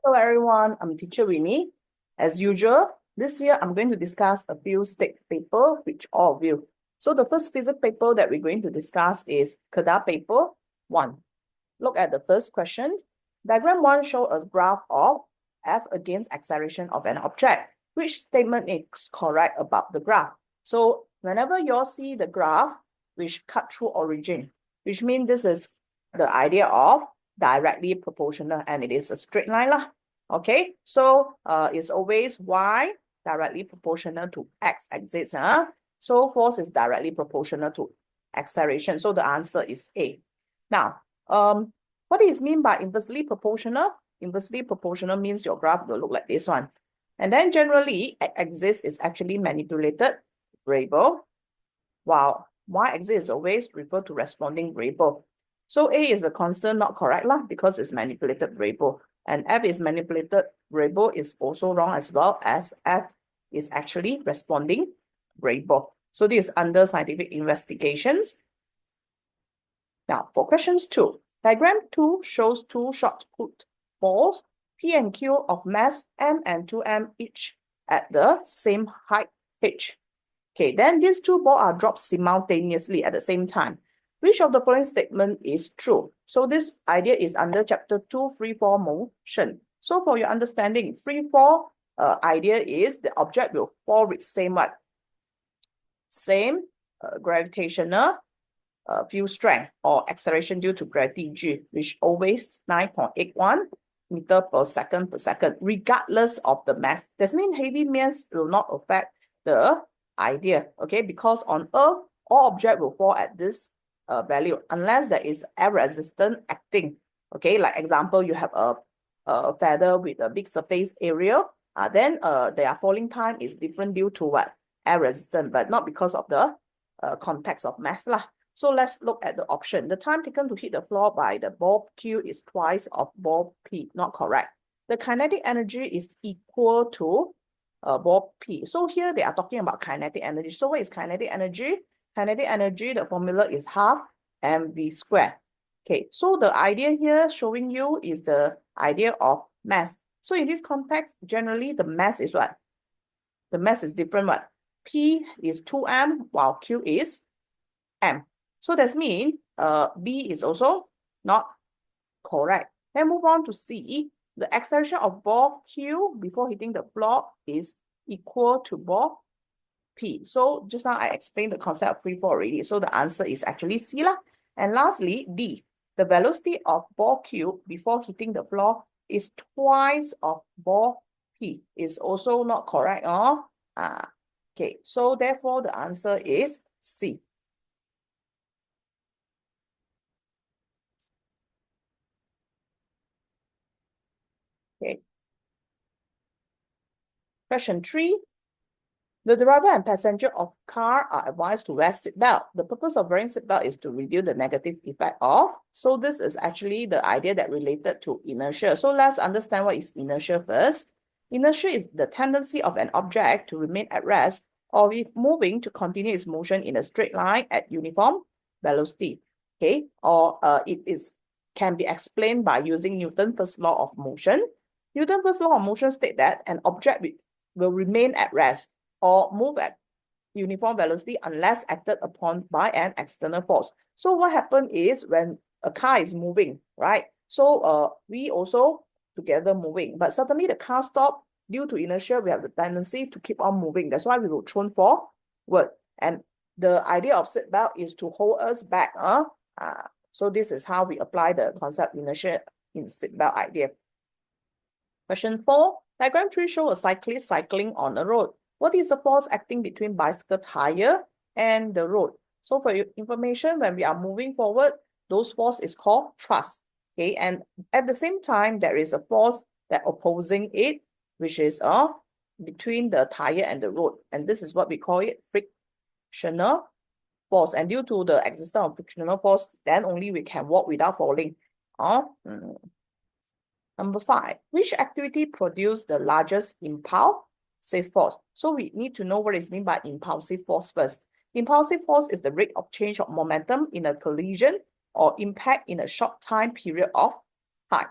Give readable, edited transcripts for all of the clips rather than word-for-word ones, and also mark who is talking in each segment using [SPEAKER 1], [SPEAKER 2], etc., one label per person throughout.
[SPEAKER 1] Hello everyone, I'm teacher Winnie. As usual, this year I'm going to discuss a few state paper with all of you. So the first physics paper that we're going to discuss is Kedah paper 1. Look at the first question. Diagram 1 shows a graph of F against acceleration of an object. Which statement is correct about the graph? So whenever you all see the graph which cut through origin, which means this is the idea of directly proportional and it is a straight line lah. Okay, so it's always y directly proportional to x axis. So force is directly proportional to acceleration. So the answer is A. Now, what is mean by inversely proportional? Inversely proportional means your graph will look like this one. And then generally, x-axis is actually manipulated variable, while y-axis is always referred to responding variable. So A is a constant, not correct lah, because it's manipulated variable. And F is manipulated variable is also wrong as well, as F is actually responding variable. So this is under scientific investigations. Now for questions 2, diagram 2 shows two shot put balls P and Q of mass m and 2m each at the same height h. Okay, then these two balls are dropped simultaneously at the same time. Which of the following statement is true? So this idea is under chapter 2, free fall motion. So for your understanding, free fall idea is the object will fall with same what? Same gravitational field strength or acceleration due to gravity G, which always 9.81 meter per second, regardless of the mass. That means heavy mass will not affect the idea, okay? Because on Earth, all objects will fall at this value unless there is air resistance acting. Okay, like example, you have a feather with a big surface area, then their falling time is different due to what? Air resistance, but not because of the context of mass lah. So let's look at the option. The time taken to hit the floor by the ball Q is twice of ball P, not correct. The kinetic energy is equal to ball P. So here they are talking about kinetic energy. So what is kinetic energy? Kinetic energy, the formula is half mv squared. Okay, so the idea here showing you is the idea of mass. So in this context, generally the mass is what? The mass is different what? P is 2m while Q is m. So that means B is also not correct. Then move on to C. The acceleration of ball Q before hitting the floor is equal to ball P. So just now I explained the concept of free fall already. So the answer is actually C lah. And lastly, D. The velocity of ball Q before hitting the floor is twice of ball P. Is also not correct. Okay, so therefore the answer is C. Okay. Question 3. The driver and passenger of car are advised to wear seatbelt. The purpose of wearing seatbelt is to reduce the negative effect of. So this is actually the idea that related to inertia. So let's understand what is inertia first. Inertia is the tendency of an object to remain at rest or if moving to continue its motion in a straight line at uniform velocity. Okay, or it can be explained by using Newton's first law of motion. Newton's first law of motion states that an object will remain at rest or move at uniform velocity unless acted upon by an external force. So what happens is when a car is moving, right? So we also together moving, but suddenly the car stopped due to inertia. We have the tendency to keep on moving. That's why we will thrown forward. And the idea of seatbelt is to hold us back. So this is how we apply the concept inertia in seatbelt idea. Question 4. Diagram 3 shows a cyclist cycling on a road. What is the force acting between bicycle tire and the road? So for your information, when we are moving forward, those force is called thrust. Okay, and at the same time, there is a force that opposing it, which is between the tire and the road. And this is what we call it frictional force. And due to the existence of frictional force, then only we can walk without falling. Number 5, which activity produces the largest impulsive force? So we need to know what is meant by impulsive force first. Impulsive force is the rate of change of momentum in a collision or impact in a short time period of time.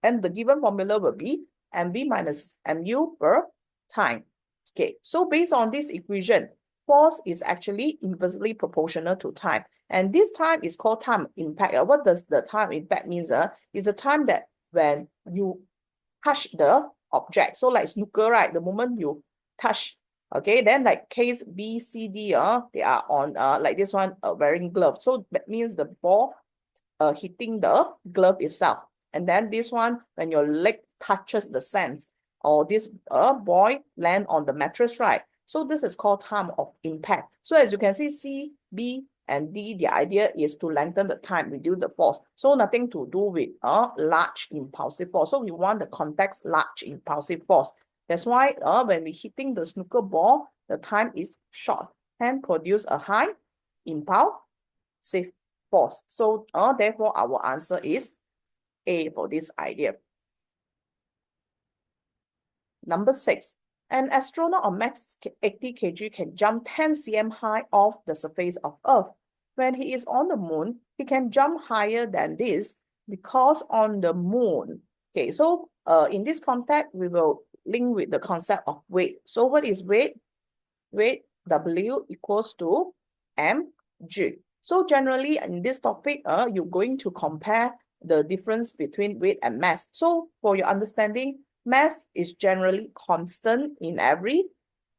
[SPEAKER 1] And the given formula will be mv minus mu per time. Okay, so based on this equation, force is actually inversely proportional to time. And this time is called time impact. What does the time impact means? It's the time that when you touch the object. So like snooker, right? The moment you touch, okay, then like case B, C, D, they are on like this one wearing gloves. So that means the ball hitting the glove itself. And then this one, when your leg touches the sand, or this boy land on the mattress, right? So this is called time of impact. So as you can see, C, B, and D, the idea is to lengthen the time, reduce the force. So nothing to do with large impulsive force. So we want the context large impulsive force. That's why when we hitting the snooker ball, the time is short and produce a high impulsive force. So therefore our answer is A for this idea. Number 6. An astronaut of max 80 kg can jump 10 cm high off the surface of Earth. When he is on the moon, he can jump higher than this because on the moon. Okay, so in this context, we will link with the concept of weight. So what is weight? Weight W equals to mg. So generally in this topic, you're going to compare the difference between weight and mass. So for your understanding, mass is generally constant in everywhere.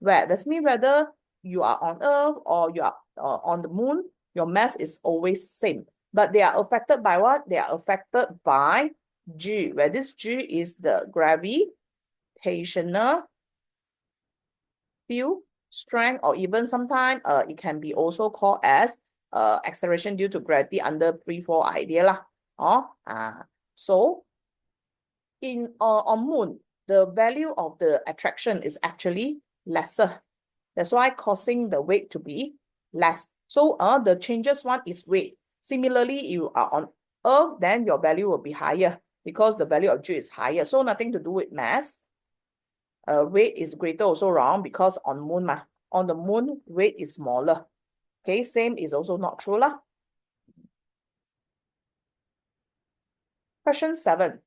[SPEAKER 1] That means whether you are on Earth or you are on the moon, your mass is always same. But they are affected by what? They are affected by G, where this G is the gravitational field strength, or even sometimes it can be also called as acceleration due to gravity under free fall idea lah. So in on moon, the value of the attraction is actually lesser. That's why causing the weight to be less. So the changes one is weight. Similarly, you are on Earth, then your value will be higher because the value of G is higher. So nothing to do with mass. Weight is greater also wrong because on moon, on the moon, weight is smaller. Okay, same is also not true lah. Question 7.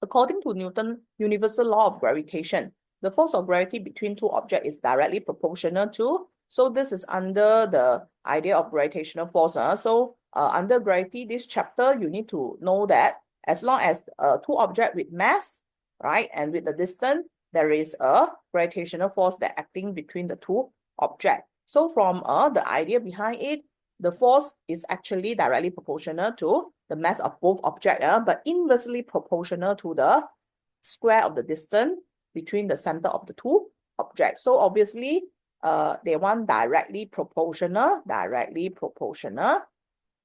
[SPEAKER 1] According to Newton's universal law of gravitation, the force of gravity between two objects is directly proportional to. So this is under the idea of gravitational force. So under gravity, this chapter, you need to know that as long as two objects with mass, right, and with the distance, there is a gravitational force that acting between the two objects. So from the idea behind it, the force is actually directly proportional to the mass of both objects, but inversely proportional to the square of the distance between the center of the two objects. So obviously, they want directly proportional.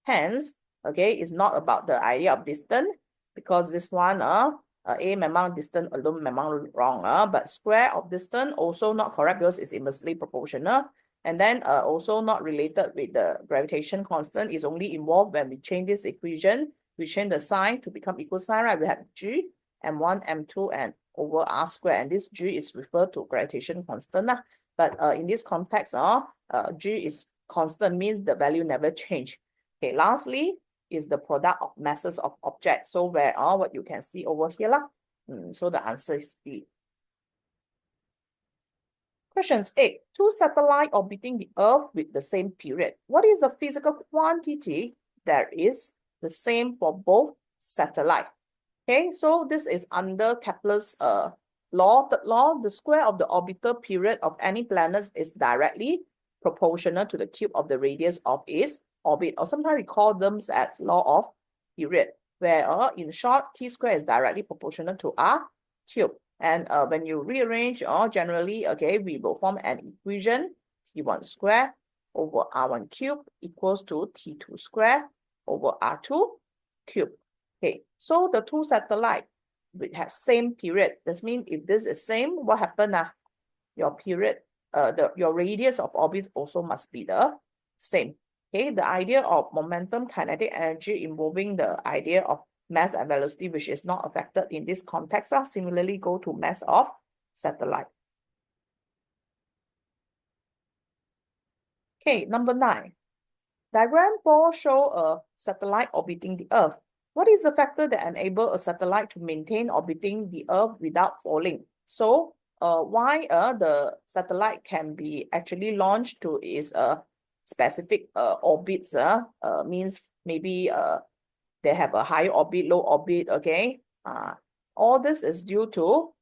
[SPEAKER 1] Hence, okay, it's not about the idea of distance, because this one, A memang distance alone memang wrong, but square of distance also not correct because it's inversely proportional. And then also not related with the gravitation constant, is only involved when we change this equation, we change the sign to become equal sign, right? We have G, M1, M2, and over R squared. And this G is referred to gravitation constant. But in this context, G is constant, means the value never change. Okay, lastly is the product of masses of objects. So where what you can see over here. So the answer is D. Questions 8. Two satellites orbiting the Earth with the same period. What is the physical quantity that is the same for both satellites? Okay, so this is under Kepler's law. Third law, the square of the orbital period of any planet is directly proportional to the cube of the radius of its orbit, or sometimes we call them as law of period, where in short, T square is directly proportional to R cube. And when you rearrange, generally, okay, we will form an equation, T1 square over R1 cube equals to T2 square over R2 cube. Okay, so the two satellites will have same period. That means if this is same, what happened? Your period, your radius of orbit also must be the same. Okay, the idea of momentum, kinetic energy involving the idea of mass and velocity, which is not affected in this context, similarly go to mass of satellite. Okay, number 9. Diagram 4 show a satellite orbiting the Earth. What is the factor that enable a satellite to maintain orbiting the Earth without falling? So why the satellite can be actually launched to its specific orbits means maybe they have a high orbit, low orbit, okay? All this is due to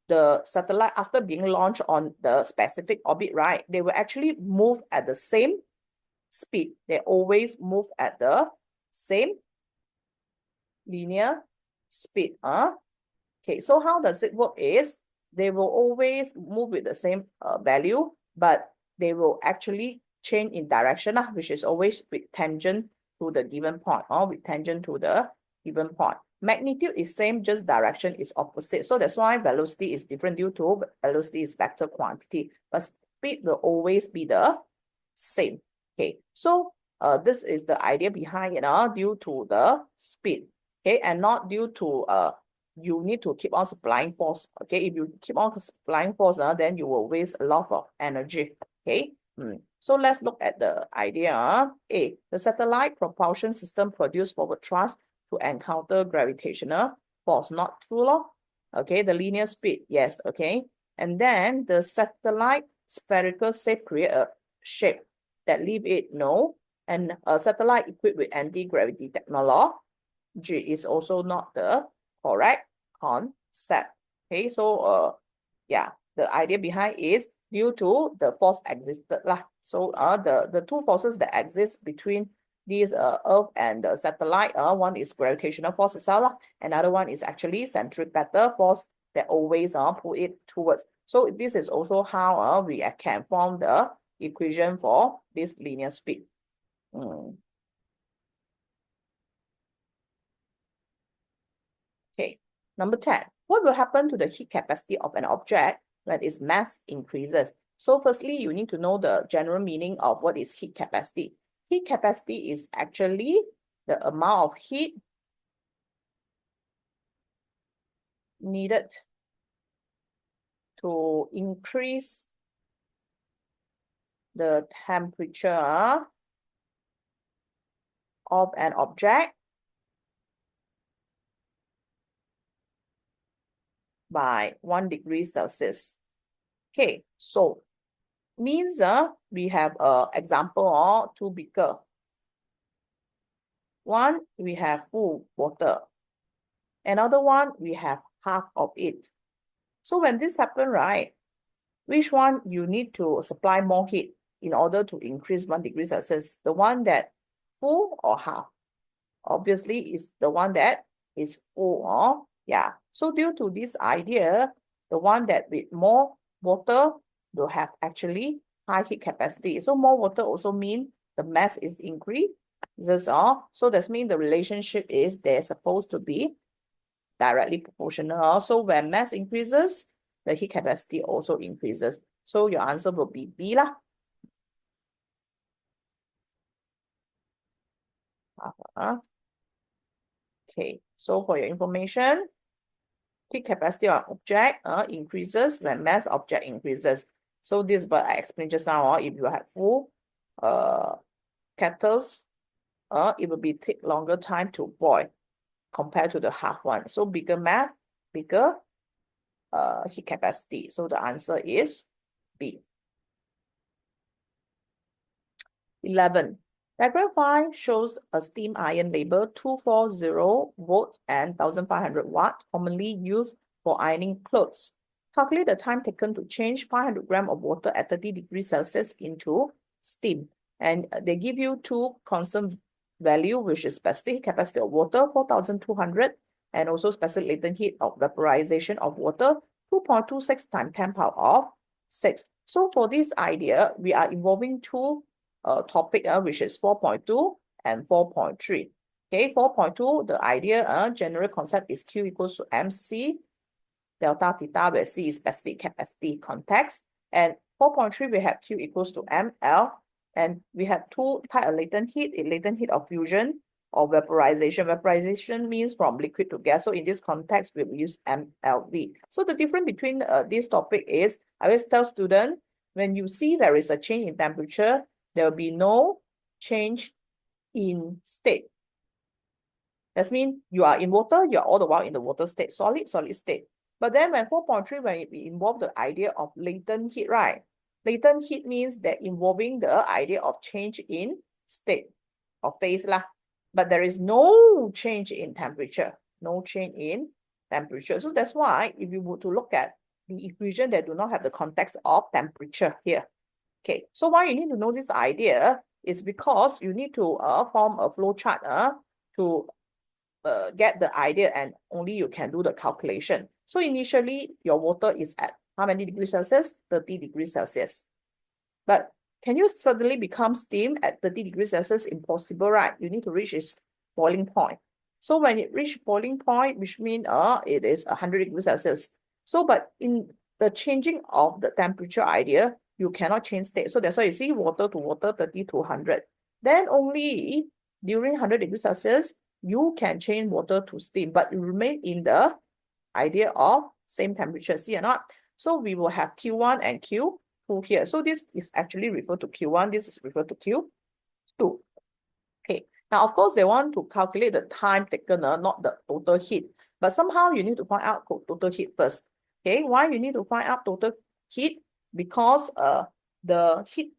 [SPEAKER 1] the satellite after being launched on the specific orbit, right? They will actually move at the same speed. They always move at the same linear speed. Okay, so how does it work is they will always move with the same value, but they will actually change in direction, which is always with tangent to the given point, or with tangent to the given point. Magnitude is same, just direction is opposite. So that's why velocity is different due to velocity is vector quantity, but speed will always be the same. Okay, so this is the idea behind it, due to the speed, okay, and not due to you need to keep on supplying force. Okay, if you keep on supplying force, then you will waste a lot of energy. Okay, so let's look at the idea. A, the satellite propulsion system produced forward thrust to encounter gravitational force, not true law. Okay, the linear speed, yes, okay. And then the satellite spherical shape create a shape that leave it, no. And a satellite equipped with anti-gravity technology is also not the correct concept. Okay, so yeah, the idea behind is due to the force existed lah. So the two forces that exist between these Earth and the satellite, one is gravitational force itself, another one is actually centripetal force that always pull it towards. So this is also how we can form the equation for this linear speed. Okay, number 10. What will happen to the heat capacity of an object when its mass increases? So firstly, you need to know the general meaning of what is heat capacity. Heat capacity is actually the amount of heat needed to increase the temperature of an object by 1 degree Celsius. Okay, so means we have an example of two beaker. One, we have full water. Another one, we have half of it. So when this happens, right, which one you need to supply more heat in order to increase 1 degree Celsius? The one that full or half? Obviously, is the one that is full. Yeah. So due to this idea, the one that with more water will have actually high heat capacity. So more water also mean the mass is increased. So that means the relationship is they're supposed to be directly proportional. So when mass increases, the heat capacity also increases. So your answer will be B lah. Okay, so for your information, heat capacity of object increases when mass object increases. So this is what I explained just now. If you have full kettles, it will be take longer time to boil compared to the half one. So bigger mass, bigger heat capacity. So the answer is B. 11. Diagram 5 shows a steam iron label 240 volts and 1500 watt, commonly used for ironing clothes. Calculate the time taken to change 500 grams of water at 30 degrees Celsius into steam. And they give you two constant value, which is specific capacity of water, 4200, and also specific latent heat of vaporization of water, 2.26 times 10 power of 6. So for this idea, we are involving two topic, which is 4.2 and 4.3. Okay, 4.2, the idea, general concept is Q equals to MC delta theta, where C is specific capacity context. And 4.3, we have Q equals to ML. And we have two types of latent heat, a latent heat of fusion or vaporization. Vaporization means from liquid to gas. So in this context, we will use MLV. So the difference between this topic is, I always tell students, when you see there is a change in temperature, there will be no change in state. That means you are in water, you are all the while in the water state, solid state. But then when 4.3, when we involve the idea of latent heat, right? Latent heat means that involving the idea of change in state or phase lah. But there is no change in temperature, no change in temperature. So that's why if you were to look at the equation that do not have the context of temperature here. Okay, so why you need to know this idea is because you need to form a flow chart to get the idea, and only you can do the calculation. So initially, your water is at how many degrees Celsius? 30 degrees Celsius. But can you suddenly become steam at 30 degrees Celsius? Impossible, right? You need to reach its boiling point. So when it reaches boiling point, which means it is 100 degrees Celsius. So, but in the changing of the temperature idea, you cannot change state. So that's why you see water to water, 30 to 100. Then only during 100 degrees Celsius, you can change water to steam, but you remain in the idea of same temperature, see or not? So we will have Q1 and Q2 here. So this is actually referred to Q1, this is referred to Q2. Okay, now of course they want to calculate the time taken, not the total heat. But somehow you need to find out total heat first. Okay, why you need to find out total heat? Because the heat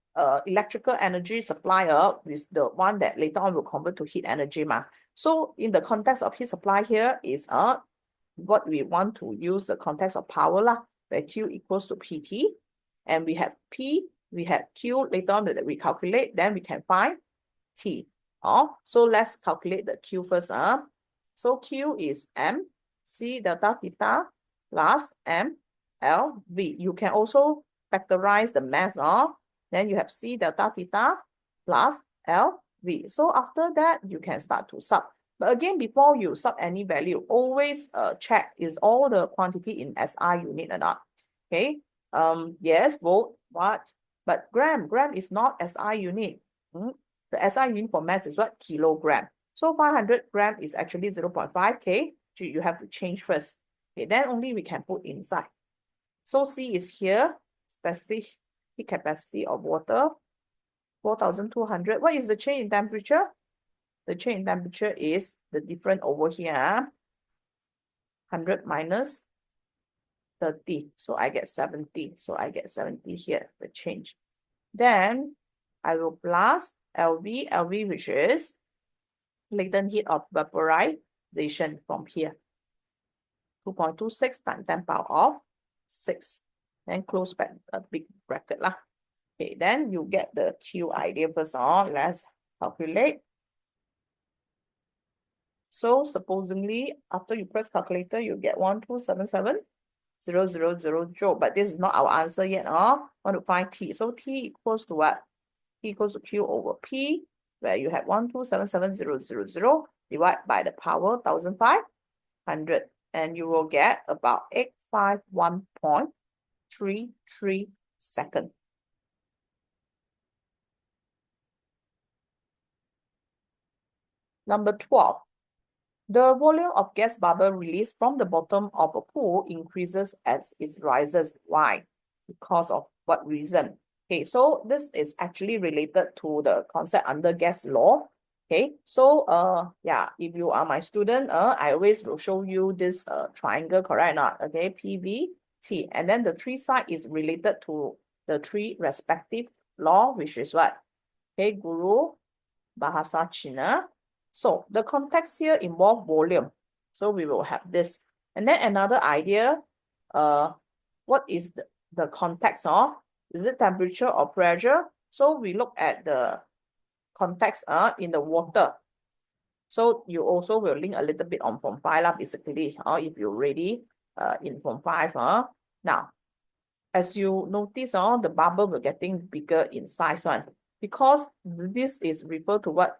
[SPEAKER 1] electrical energy supplier is the one that later on will convert to heat energy. So in the context of heat supply here is what we want to use the context of power where Q equals to PT. And we have P, we have Q later on that we calculate, then we can find T. So let's calculate the Q first. So Q is M C delta theta plus M L V. You can also factorize the mass. Then you have C delta theta plus L V. So after that, you can start to sub. But again, before you sub any value, always check is all the quantity in SI unit or not. Okay. Yes, volt, watt, but gram is not SI unit. The SI unit for mass is what? Kilogram. So 500 gram is actually 0.5 K. You have to change first. Okay, then only we can put inside. So C is here, specific heat capacity of water, 4,200. What is the change in temperature? The change in temperature is the difference over here. 100 minus 30. So I get 70. So I get 70 here, the change. Then I will plus LV, which is latent heat of vaporization from here. 2.26 times 10 power of 6. Then close back a big bracket lah. Okay, then you get the Q idea first on. Let's calculate. So supposedly, after you press calculator, you get 1277,000 joule. But this is not our answer yet. Want to find T. So T equals to what? T equals to Q over P, where you have 1277,000 divided by the power 1,500. And you will get about 851.33 seconds. Number 12. The volume of gas bubble released from the bottom of a pool increases as it rises. Why? Because of what reason? Okay, so this is actually related to the concept under gas law. Okay, so yeah, if you are my student, I always will show you this triangle, correct or not? Okay, PVT, and then the three side is related to the three respective law, which is what? Okay, Guru Bahasa Cina. So the context here involve volume. So we will have this. And then another idea, what is the context of? Is it temperature or pressure? So we look at the context in the water. So you also will link a little bit on Form 5 basically, if you're ready in Form 5. Now, as you notice, the bubble will getting bigger in size because this is referred to what?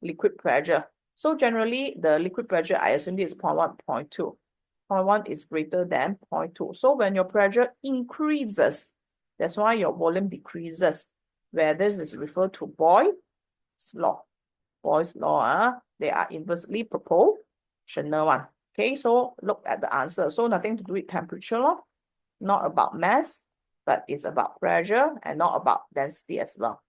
[SPEAKER 1] Liquid pressure. So generally, the liquid pressure, I assume is 0.1, 0.2. 0.1 is greater than 0.2. So when your pressure increases, that's why your volume decreases, where this is referred to Boyle's law. Boyle's law, they are inversely proportional one. Okay, so look at the answer. So nothing to do with temperature, not about mass, but it's about pressure and not about density as well.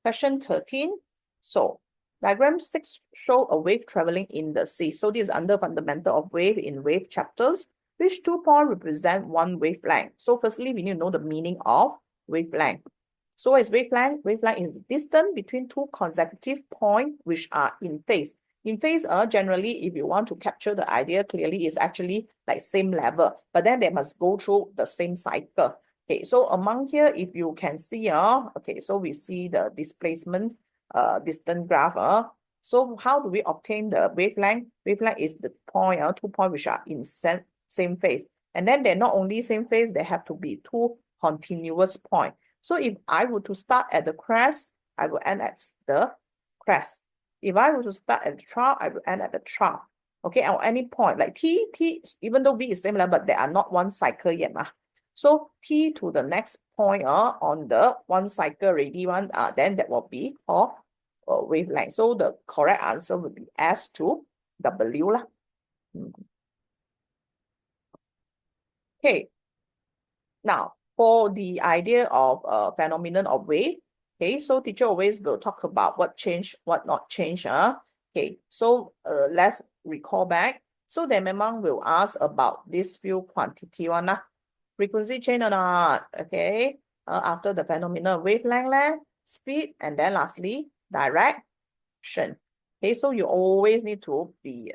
[SPEAKER 1] Question 13. So, diagram 6 show a wave traveling in the sea. So, this is under fundamental of wave in wave chapters. Which 2 points represent one wavelength? So, firstly, we need to know the meaning of wavelength. So, what is wavelength? Wavelength is distance between 2 consecutive points which are in phase. In phase, generally, if you want to capture the idea clearly, is actually like same level, but then they must go through the same cycle. Okay, so among here, if you can see, okay, so we see the displacement distance graph. So how do we obtain the wavelength? Wavelength is the point, 2 points which are in same phase. And then they're not only same phase, they have to be 2 continuous points. So if I were to start at the crest, I will end at the crest. If I were to start at the trough, I will end at the trough. Okay, at any point, like T, even though V is same level, but they are not one cycle yet. So T to the next point on the one cycle ready one, then that will be called wavelength. So the correct answer will be S to W lah. Okay. Now, for the idea of phenomenon of wave, okay, so teacher always will talk about what change, what not change. Okay, so let's recall back. So the memang will ask about this few quantity one. Frequency change or not, okay? After the phenomenon wavelength, speed, and then lastly, direction. Okay, so you always need to be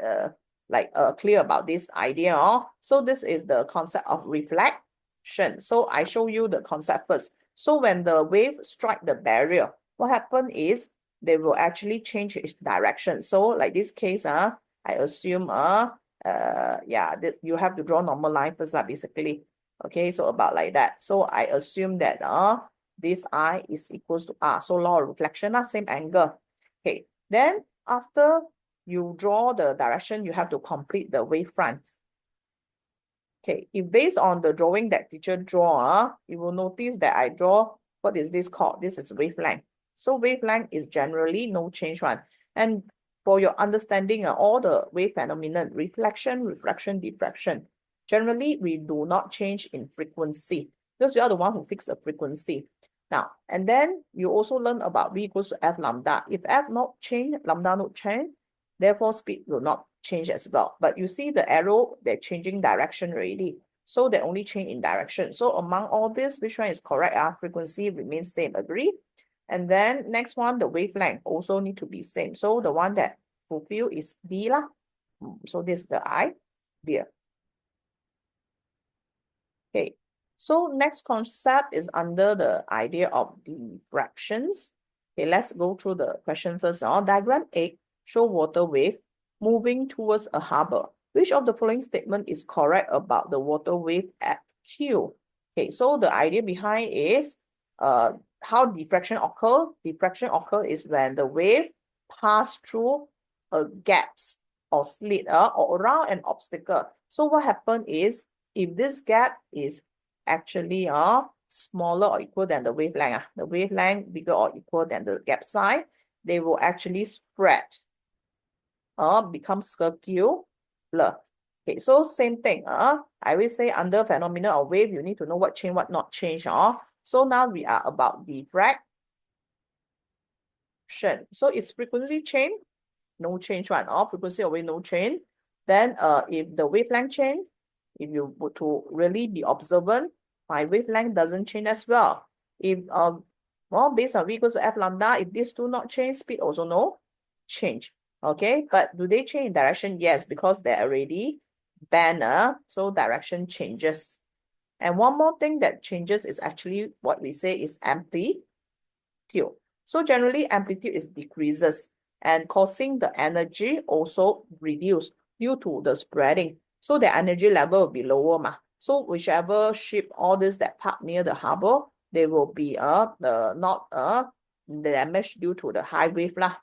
[SPEAKER 1] clear about this idea. So this is the concept of reflection. So I show you the concept first. So when the wave strike the barrier, what happen is they will actually change its direction. So like this case, I assume you have to draw normal line first, basically. Okay, so about like that. So I assume that this I is equals to R. So law of reflection, same angle. Okay, then after you draw the direction, you have to complete the wavefront. Okay, if based on the drawing that teacher draw, you will notice that I draw, what is this called? This is wavelength. So wavelength is generally no change one. And for your understanding, all the wave phenomenon, reflection, refraction, diffraction, generally we do not change in frequency because you are the one who fix the frequency. Now, and then you also learn about V equals to F lambda. If F not change, lambda not change, therefore speed will not change as well. But you see the arrow, they're changing direction already. So they only change in direction. So among all this, which one is correct? Frequency remains same, agree? And then next one, the wavelength also need to be same. So the one that fulfill is D lah. So this is the idea. Okay, so next concept is under the idea of diffractions. Okay, let's go through the question first. Diagram 8 show water wave moving towards a harbor. Which of the following statement is correct about the water wave at Q? Okay, so the idea behind is how diffraction occur. Diffraction occur is when the wave pass through a gaps or slit or around an obstacle. So what happened is, if this gap is actually smaller or equal than the wavelength bigger or equal than the gap size, they will actually spread become circular. Okay, so same thing. I will say under phenomena of wave, you need to know what change, what not change. So now we are about diffraction. So is frequency change? No change one. Frequency of wave, no change. Then if the wavelength change, if you were to really be observant, my wavelength doesn't change as well. If based on V equals to F lambda, if these two not change, speed also no change. Okay, but do they change direction? Yes, because they're already bent, so direction changes. And one more thing that changes is actually what we say is amplitude. So generally amplitude is decreases and causing the energy also reduce due to the spreading. So the energy level will be lower. So whichever ship, all this that park near the harbor, they will be not damaged due to the high wave lah.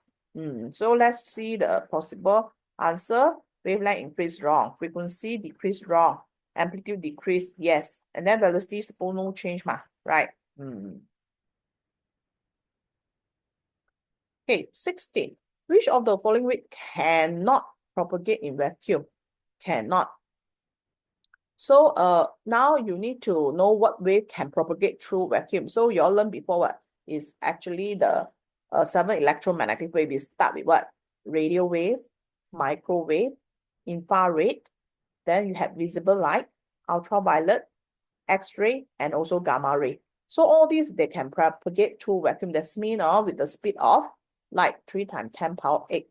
[SPEAKER 1] So let's see the possible answer. Wavelength increase, wrong. Frequency decrease, wrong. Amplitude decrease, yes. And then velocity suppose no change, right? Okay, 16. Which of the following wave cannot propagate in vacuum? Cannot. So now you need to know what wave can propagate through vacuum. So you all learned before what is actually the seven electromagnetic wave. We start with what? Radio wave, microwave, infrared. Then you have visible light, ultraviolet, X-ray, and also gamma ray. So all these, they can propagate through vacuum. That's mean with the speed of light, 3 × 10⁸.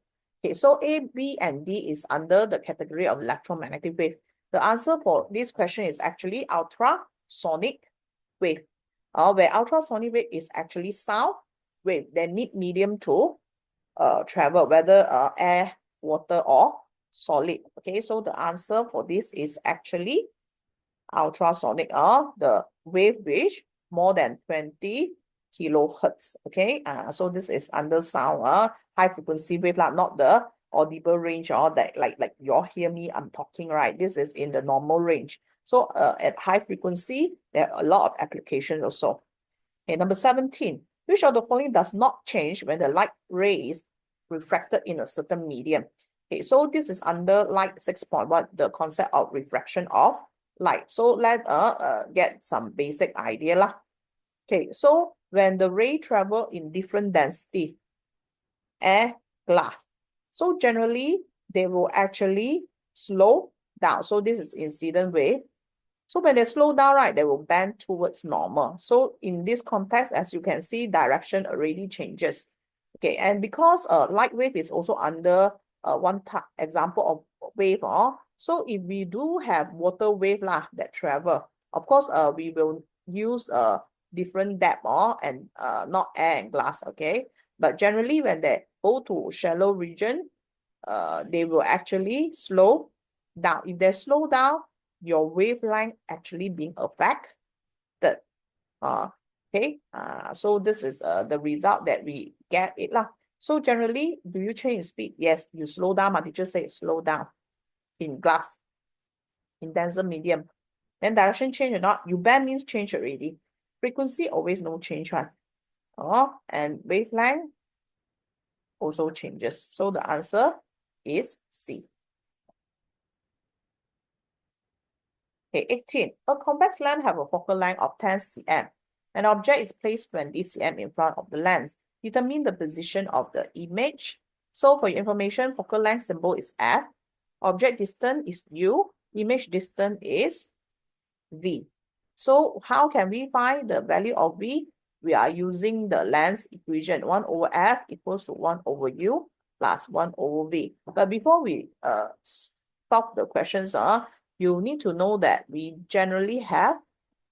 [SPEAKER 1] Okay, so A, B, and D is under the category of electromagnetic wave. The answer for this question is actually ultrasonic wave. Where ultrasonic wave is actually sound wave. They need medium to travel, whether air, water, or solid. Okay, so the answer for this is actually ultrasonic, the wave which more than 20 kilohertz. Okay, so this is under sound, high frequency wave, not the audible range, or that like you all hear me, I'm talking, right? This is in the normal range. So at high frequency, there are a lot of applications also. Okay, number 17. Which of the following does not change when the light ray is refracted in a certain medium? Okay, so this is under light 6.1, the concept of refraction of light. So let's get some basic idea lah. Okay, so when the ray travel in different density, air, glass, so generally they will actually slow down. So this is incident wave. So when they slow down, right, they will bend towards normal. So in this context, as you can see, direction already changes. Okay, and because light wave is also under one example of wave, so if we do have water wave that travel, of course, we will use different depth and not air and glass. Okay, but generally when they go to shallow region, they will actually slow down. If they slow down, your wavelength actually being affected. Okay, so this is the result that we get it lah. So generally, do you change speed? Yes, you slow down. My teacher say slow down in glass, in denser medium. Then direction change or not? You bend means change already. Frequency always no change one. And wavelength also changes. So the answer is C. Okay, 18. A convex lens have a focal length of 10 cm. An object is placed 20 cm in front of the lens. Determine the position of the image. So for your information, focal length symbol is F. Object distance is U. Image distance is V. So how can we find the value of V? We are using the lens equation. 1 over F equals to 1 over U plus 1 over V. But before we stop the questions, you need to know that we generally have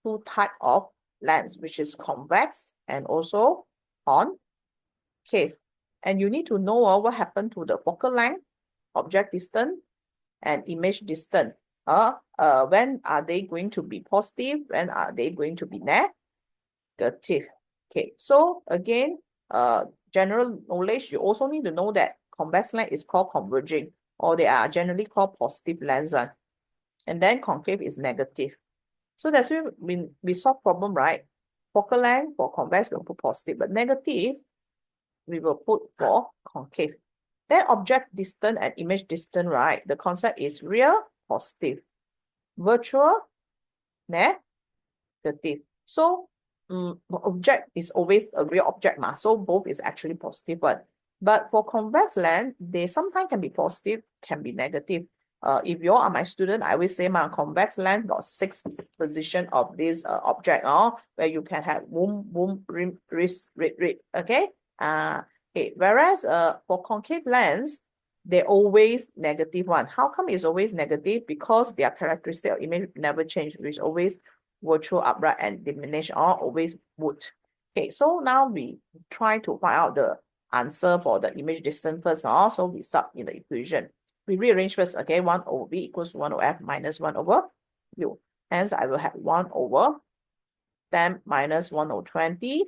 [SPEAKER 1] two types of lens, which is convex and also concave. And you need to know what happened to the focal length, object distance, and image distance. When are they going to be positive? When are they going to be negative? Okay, so again, general knowledge, you also need to know that convex lens is called converging, or they are generally called positive lens one. And then concave is negative. So that's when we solve problem, right? Focal length for convex, we'll put positive, but negative, we will put for concave. Then object distance and image distance, right? The concept is real, positive. Virtual, negative. So object is always a real object, so both is actually positive one. But for convex lens, they sometimes can be positive, can be negative. If you all are my student, I always say my convex lens got 6 position of this object, where you can have boom, boom, rim, wrist, red. Okay. Okay. Whereas for concave lens, they're always negative one. How come it's always negative? Because their characteristic of image never change, which is always virtual, upright, and diminished, or always would. Okay, so now we try to find out the answer for the image distance first. So we sub in the equation. We rearrange first. Okay, 1 over V equals 1 over F minus 1 over U. Hence, I will have 1 over 10 minus 1 over 20.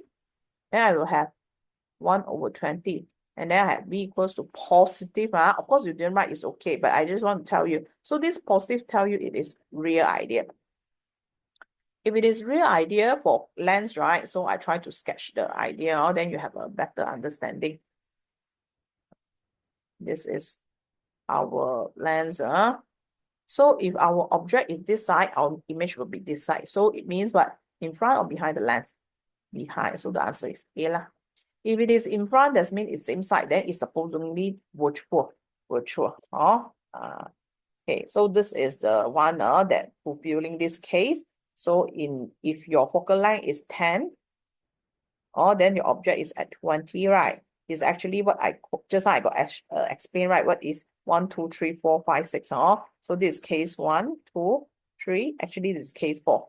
[SPEAKER 1] Then I will have 1 over 20. And then I have V equals to positive. Of course, you didn't write, it's okay. But I just want to tell you. So this positive tell you it is real idea. If it is real idea for lens, right? So I try to sketch the idea, then you have a better understanding. This is our lens. So if our object is this side, our image will be this side. So it means what? In front or behind the lens? Behind. So the answer is A lah. If it is in front, that means it's same side, then it's supposedly virtual. Okay, so this is the one that fulfilling this case. So if your focal length is 10, then your object is at 20, right? It's actually what I just now I got explain, right? What is 1, 2, 3, 4, 5, 6. So this is case 1, 2, 3. Actually, this is case 4.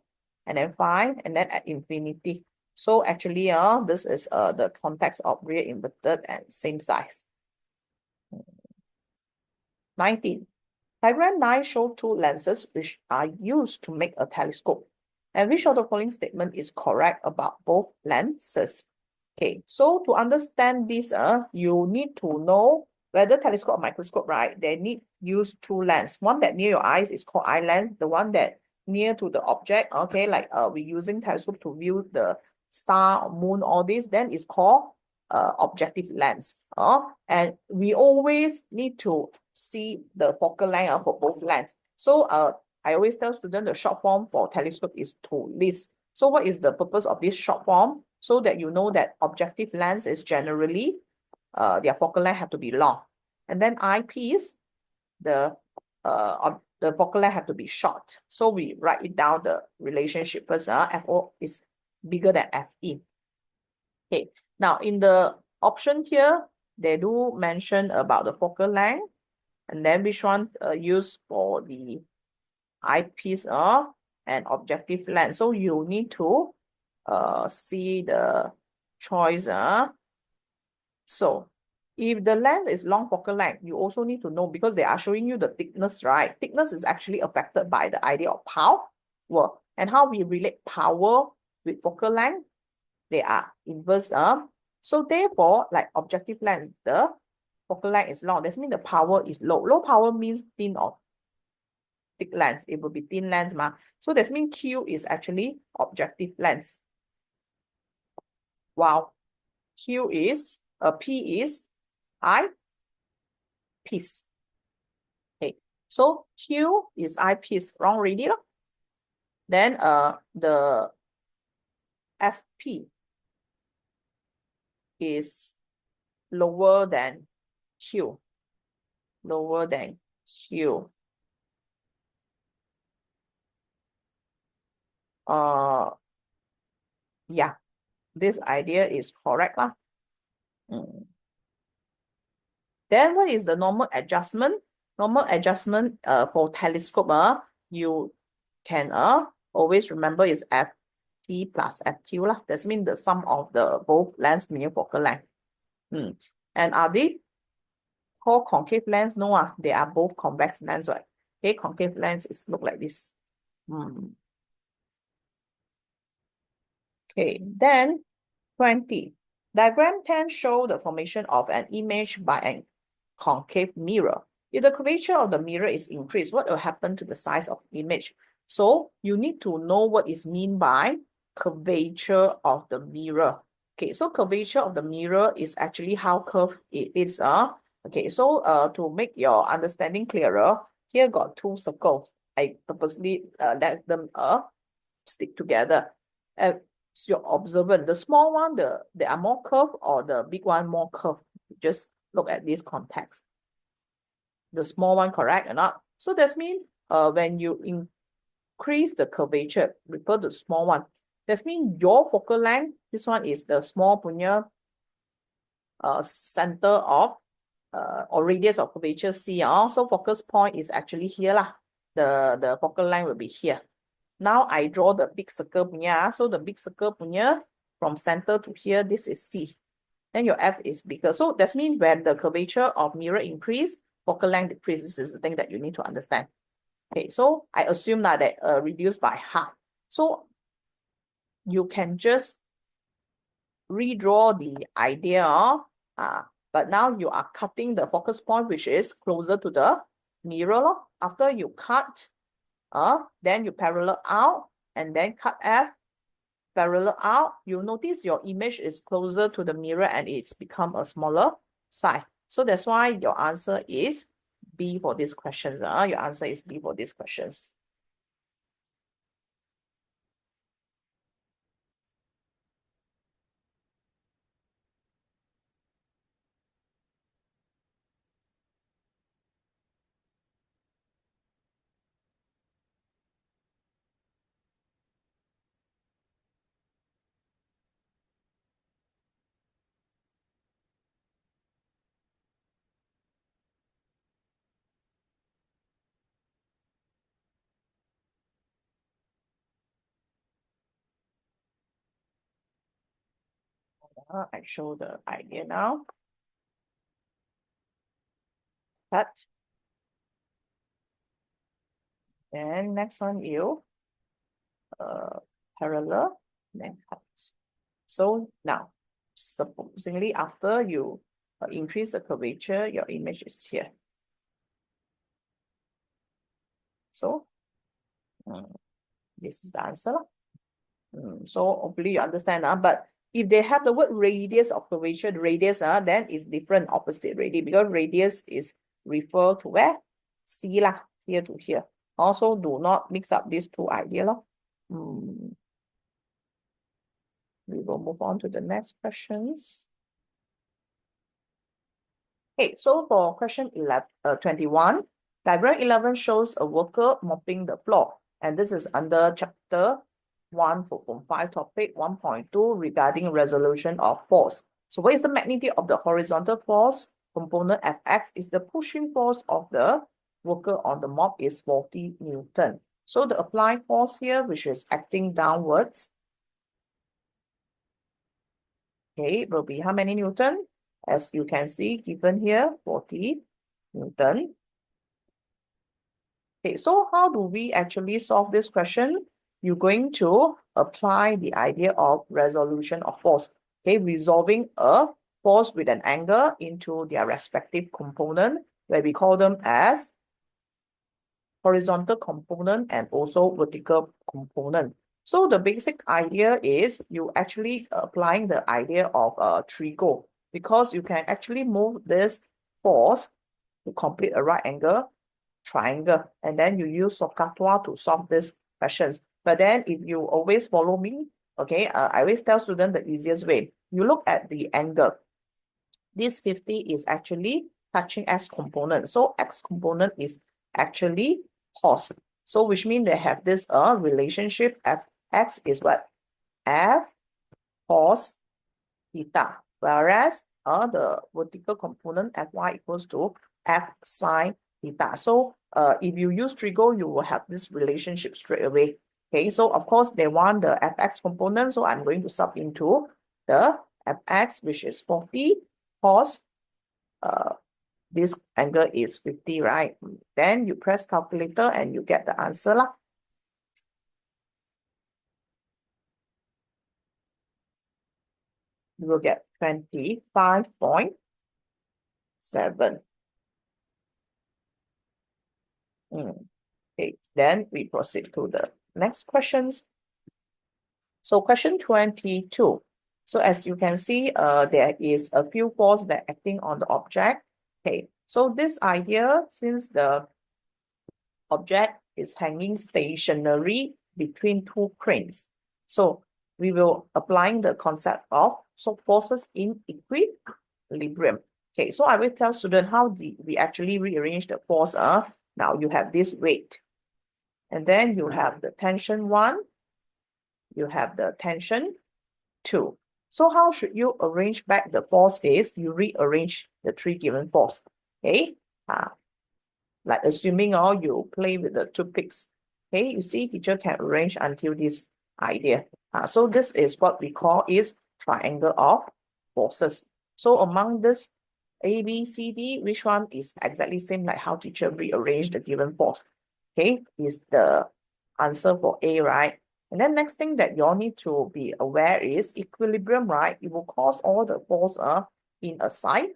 [SPEAKER 1] And then 5, and then at infinity. So actually, this is the context of rear inverted and same size. 19. Diagram 9 shows two lenses which are used to make a telescope. And which of the following statement is correct about both lenses? Okay, so to understand this, you need to know whether telescope or microscope, right? They need use two lenses. One that near your eyes is called eye lens. The one that near to the object, okay, like we're using telescope to view the star, moon, all this, then it's called objective lens. And we always need to see the focal length for both lens. So I always tell students the short form for telescope is to list. So what is the purpose of this short form? So that you know that objective lens is generally their focal length have to be long. And then eyepiece, the focal length have to be short. So we write it down the relationship first. FO is bigger than FE. Okay, now in the option here, they do mention about the focal length, and then which one used for the eyepiece and objective lens. So you need to see the choice. So if the lens is long focal length, you also need to know because they are showing you the thickness, right? Thickness is actually affected by the idea of power. And how we relate power with focal length, they are inverse. So therefore, like objective lens, the focal length is long. That means the power is low. Low power means thin or thick lens. It will be thin lens. So that means Q is actually objective lens. Wow. Q is, P is eyepiece. Okay. So Q is eyepiece. Wrong already. Then the FP is lower than Q. Lower than Q. Yeah, this idea is correct. Then what is the normal adjustment? Normal adjustment for telescope, you can always remember is FP plus FQ. That means the sum of the both lens mean focal length. And are they called concave lens? No, they are both convex lens, right? Okay, concave lens is look like this. Okay, then 20. Diagram 10 show the formation of an image by an concave mirror. If the curvature of the mirror is increased, what will happen to the size of the image? So you need to know what is mean by curvature of the mirror. Okay, so curvature of the mirror is actually how curved it is. Okay, so to make your understanding clearer, here got two circles. I purposely let them stick together. Your observant, the small one, they are more curved, or the big one more curved. Just look at this context. The small one, correct or not? So that means when you increase the curvature, refer to the small one. That means your focal length, this one is the small punya center of or radius of curvature C. So focus point is actually here lah. The focal length will be here. Now I draw the big circle punya. So the big circle punya from center to here, this is C. Then your F is bigger. So that means when the curvature of mirror increase, focal length decreases. This is the thing that you need to understand. Okay, so I assume that reduced by half. So you can just redraw the idea. But now you are cutting the focus point, which is closer to the mirror. After you cut, then you parallel out and then cut F, parallel out. You notice your image is closer to the mirror and it's become a smaller size. So that's why your answer is B for these questions. Your answer is B for these questions. I show the idea now. Cut. And next one, you parallel, then cut. So now, supposingly after you increase the curvature, your image is here. So this is the answer. So hopefully you understand. But if they have the word radius of curvature, radius, then it's different, opposite radius, because radius is refer to where? C lah, here to here. Also, do not mix up these two ideas. We will move on to the next questions. Okay, so for question 21, diagram 11 shows a worker mopping the floor. And this is under chapter 1 for Form 5 topic 1.2 regarding resolution of force. So what is the magnitude of the horizontal force? Component Fx is the pushing force of the worker on the mop is 40 Newton. So the applied force here, which is acting downwards, okay, will be how many Newton? As you can see, given here, 40 Newton. Okay, so how do we actually solve this question? You're going to apply the idea of resolution of force. Okay, resolving a force with an angle into their respective component, where we call them as horizontal component and also vertical component. So the basic idea is you actually applying the idea of a trigo, because you can actually move this force to complete a right angle triangle, and then you use SOHCAHTOA to solve these questions. But then if you always follow me, okay, I always tell students the easiest way. You look at the angle. This 50 is actually touching X component. So X component is actually cos. So which means they have this relationship. Fx is what? F cos theta. Whereas the vertical component Fy equals to F sine theta. So if you use trigo, you will have this relationship straight away. Okay, so of course they want the Fx component. So I'm going to sub into the Fx, which is 40 cos this angle is 50, right? Then you press calculator and you get the answer lah. You will get 25.7. Okay, then we proceed to the next questions. So question 22. So as you can see, there is a few forces that acting on the object. Okay, so this idea, since the object is hanging stationary between two cranes, so we will applying the concept of forces in equilibrium. Okay, so I will tell student how we actually rearrange the force. Now you have this weight, and then you have the tension 1, you have the tension 2. So how should you arrange back the force is you rearrange the 3 given force. Okay, like assuming you play with the toothpicks. Okay, you see teacher can arrange until this idea. So this is what we call is triangle of forces. So among this A, B, C, D, which one is exactly same like how teacher rearrange the given force? Okay, is the answer for A, right? And then next thing that you all need to be aware is equilibrium, right? It will cause all the force in a side.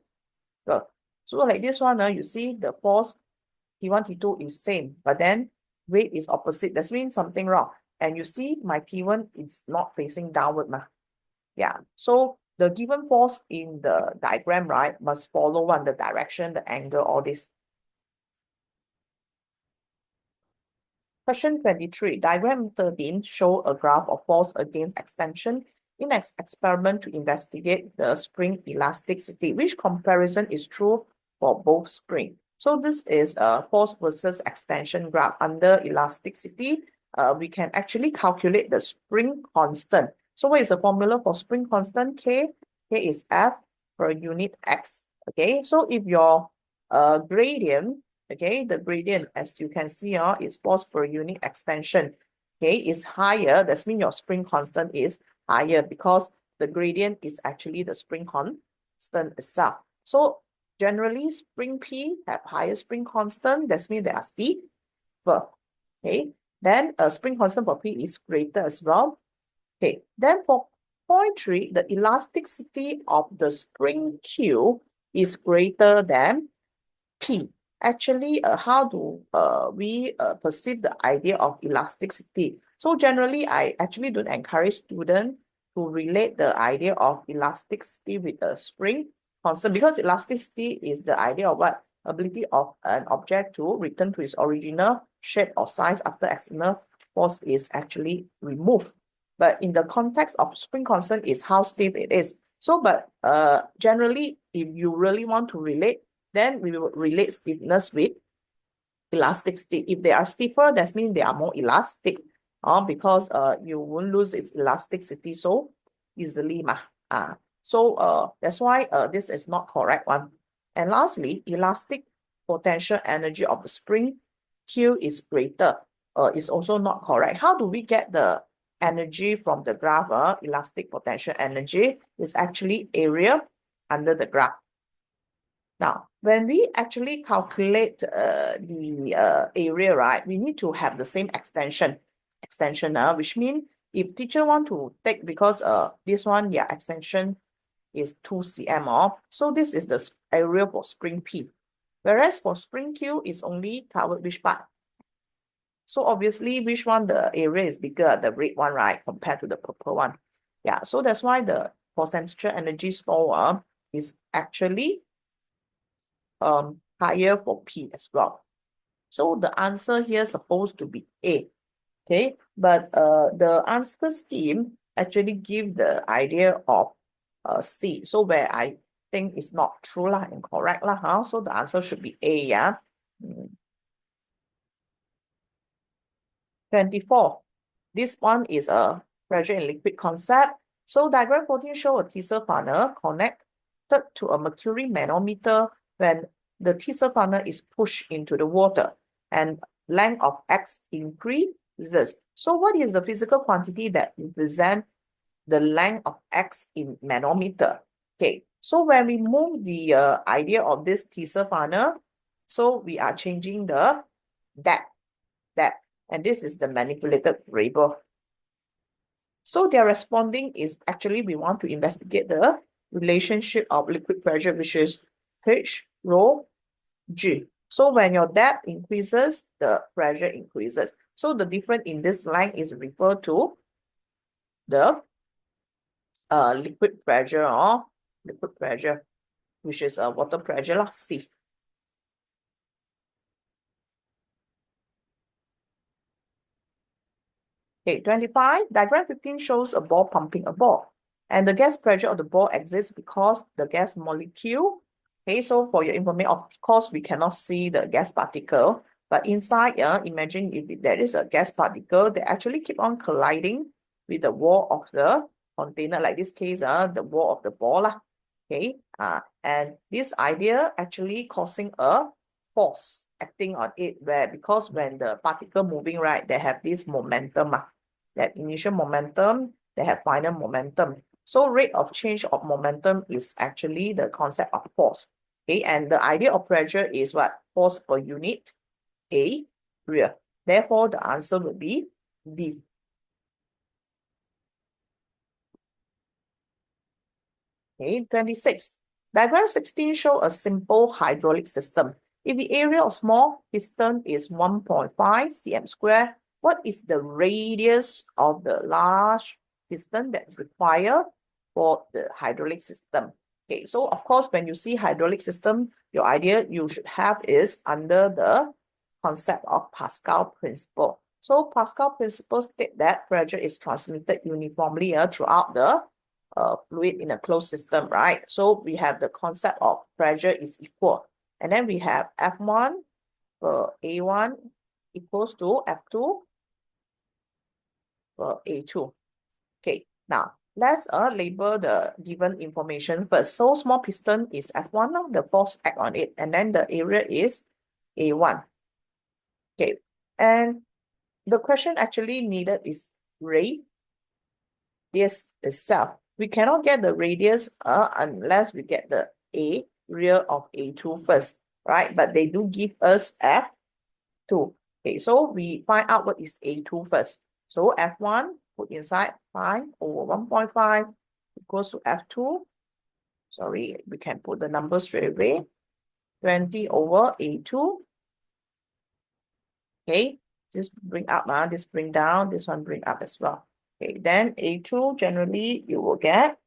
[SPEAKER 1] So like this one, you see the force T1, T2 is same, but then weight is opposite. That means something wrong. And you see my T1 is not facing downward. Yeah, so the given force in the diagram, right, must follow the direction, the angle, all this. Question 23, diagram 13 show a graph of force against extension in an experiment to investigate the spring elasticity. Which comparison is true for both spring? So this is a force versus extension graph. Under elasticity, we can actually calculate the spring constant. So what is the formula for spring constant? K is F per unit X. Okay, so if your gradient, okay, the gradient, as you can see, is force per unit extension, okay, is higher. That means your spring constant is higher because the gradient is actually the spring constant itself. So generally, spring P have higher spring constant. That means they are stiffer. Okay. Then a spring constant for P is greater as well. Okay. Then for point 3, the elasticity of the spring Q is greater than P. Actually, how do we perceive the idea of elasticity? So generally, I actually don't encourage students to relate the idea of elasticity with a spring constant, because elasticity is the idea of what? Ability of an object to return to its original shape or size after external force is actually removed. But in the context of spring constant is how stiff it is. So, but generally, if you really want to relate, then we will relate stiffness with elasticity. If they are stiffer, that means they are more elastic, because you won't lose its elasticity so easily. So that's why this is not correct one. And lastly, elastic potential energy of the spring Q is greater. Is also not correct. How do we get the energy from the graph? Elastic potential energy is actually area under the graph. Now, when we actually calculate the area, right, we need to have the same extension, which means if teacher want to take, because this one, yeah, extension is 2 cm, so this is the area for spring P. Whereas for spring Q is only covered which part? So obviously, which one the area is bigger, the red one, right, compared to the purple one. Yeah, so that's why the potential energy store is actually higher for P as well. So the answer here is supposed to be A. Okay, but the answer scheme actually give the idea of C. So where I think it's not true lah, incorrect lah, so the answer should be A, yeah. 24. This one is a pressure in liquid concept. So diagram 14 show a teaser funnel connected to a mercury manometer when the teaser funnel is pushed into the water and length of X increases. So what is the physical quantity that represents the length of X in manometer? Okay, so when we move the idea of this teaser funnel, so we are changing the depth, and this is the manipulated variable. So their responding is actually we want to investigate the relationship of liquid pressure, which is H rho G. So when your depth increases, the pressure increases. So the difference in this line is referred to the liquid pressure, which is water pressure, C. Okay, 25, diagram 15 shows a ball pumping a ball. And the gas pressure of the ball exists because the gas molecule, okay, so for your information, of course, we cannot see the gas particle, but inside, imagine if there is a gas particle, they actually keep on colliding with the wall of the container, like this case, the wall of the ball, okay, and this idea actually causing a force acting on it, because when the particle moving, right, they have this momentum, that initial momentum, they have final momentum. So rate of change of momentum is actually the concept of force. Okay, and the idea of pressure is what? Force per unit area. Therefore, the answer will be D. Okay, 26. Diagram 16 show a simple hydraulic system. If the area of small piston is 1.5 cm square, what is the radius of the large piston that's required for the hydraulic system? Okay, so of course, when you see hydraulic system, your idea you should have is under the concept of Pascal principle. So Pascal principle state that pressure is transmitted uniformly throughout the fluid in a closed system, right? So we have the concept of pressure is equal. And then we have F1 A1 equals to F2 A2. Okay, now let's label the given information first. So small piston is F1, the force act on it, and then the area is A1. Okay, and the question actually needed is radius itself. we cannot get the radius unless we get the area of A2 first, right? But they do give us F2. Okay, so we find out what is A2 first. So F1, put inside 5 over 1.5 equals to F2. Sorry, we can put the number straight away. 20 over A2. Okay, just bring up, this bring down, this one bring up as well. Okay, then A2, generally, you will get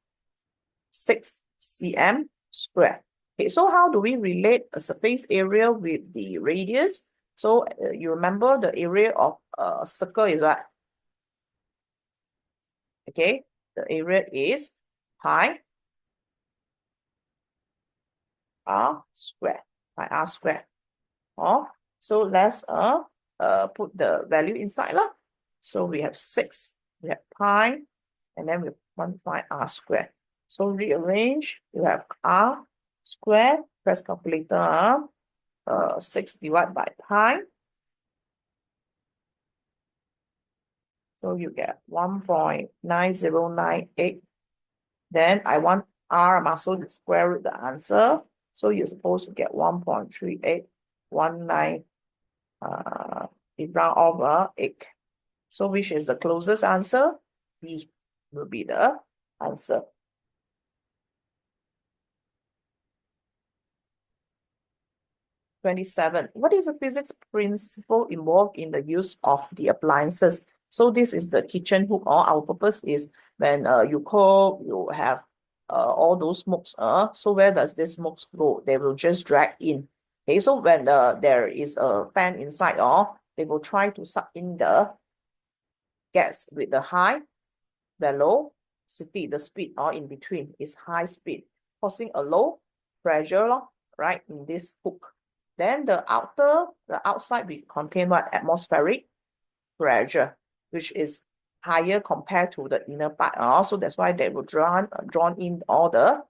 [SPEAKER 1] 6 cm squared. Okay, so how do we relate a surface area with the radius? So you remember the area of a circle is what? Okay, the area is pi r squared, pi r squared. Oh, so let's put the value inside lah. So we have 6, we have pi, and then we have 1.5 r squared. So rearrange, you have r squared, press calculator, 6 divided by pi. So you get 1.9098. Then I want r, so you square root the answer. So you're supposed to get 1.3819, it round off 8. So which is the closest answer? B will be the answer. '27. What is the physics principle involved in the use of the appliances? So this is the kitchen hook. Our purpose is when you cook, you have all those smokes. So where does this smokes go? They will just drag in. Okay, so when there is a fan inside, they will try to suck in the gas with the high velocity. The speed in between is high speed, causing a low pressure, right, in this hook. Then the outside will contain what? Atmospheric pressure, which is higher compared to the inner part. So that's why they will drawn in all the